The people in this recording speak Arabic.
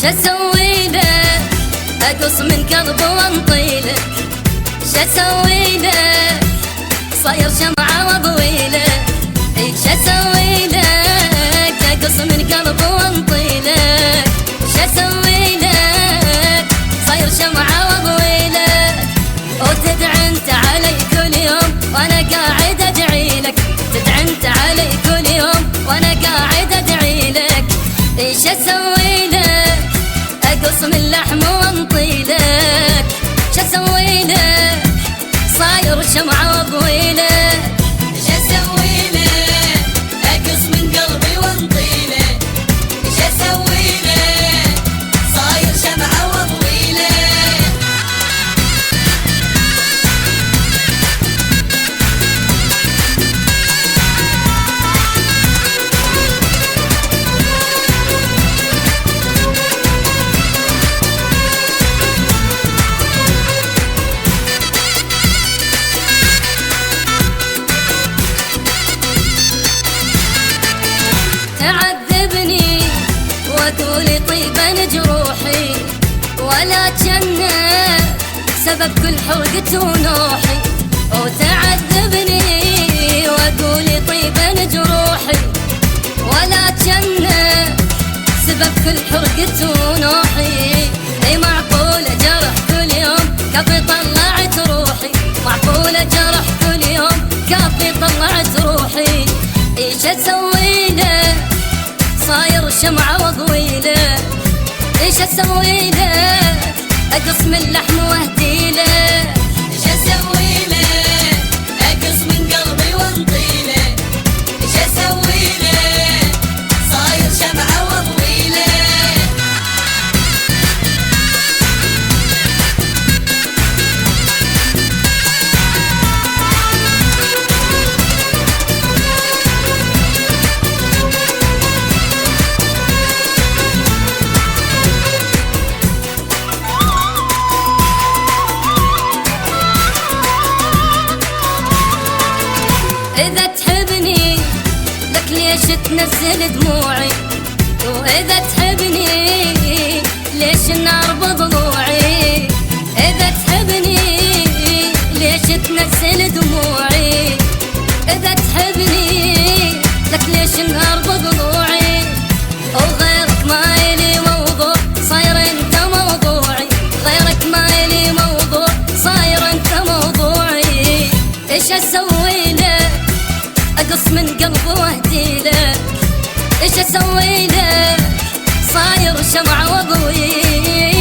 شسوي لك اقص من قلبي وانطي لك، شسوي لك صاير شمعة واضوي لك، شسوي لك اقص من قلبي وانطي لك، شسوي لك صاير شمعة واضوي لك. وتدعي انت علي كل يوم وانا قاعد ادعي لك، تدعي انت علي كل يوم وانا قاعد ادعي لك. ايش اسوي لك اقص من لحم وانطي لك، شسوي لك صاير شمعة واضوي لك، شسوي لك اقص من قلبي وانطي لك، شسوي لك صاير شمعة واضوي لك. تعذبني وتقولي طيبا جروحي، ولا جنة سبب كل حرقة ونوحي. وتعذبني وتقولي طيبا جروحي، ولا جنة سبب كل حرقة ونوحي. اي معقولة جرح كل يوم كفي طلعت روحي، معقولة جرح كل يوم كفي طلعت روحي. ايش اسوي لك صاير شمعة واضوي لك، ايش اسوي لك اقص من لحم واهدي لك، ايش اسوي لك اقص من قلبي وانطي لك، ايش اسوي لك صاير شمعة واضوي لك. إذا تحبني لك ليش تنزل دموعي، وإذا تحبني ليش النار بضلوعي، إذا تحبني ليش تنزل دموعي، إذا تحبني لك ليش النار بضلوعي. وغيرك ما إلي موضوع صاير انت موضوعي، غيرك ما إلي موضوع صاير انت موضوعي. ايش اسوي لك اقص من قلبي واهدي لك، ايش اسوي لك صاير شمعة واضوي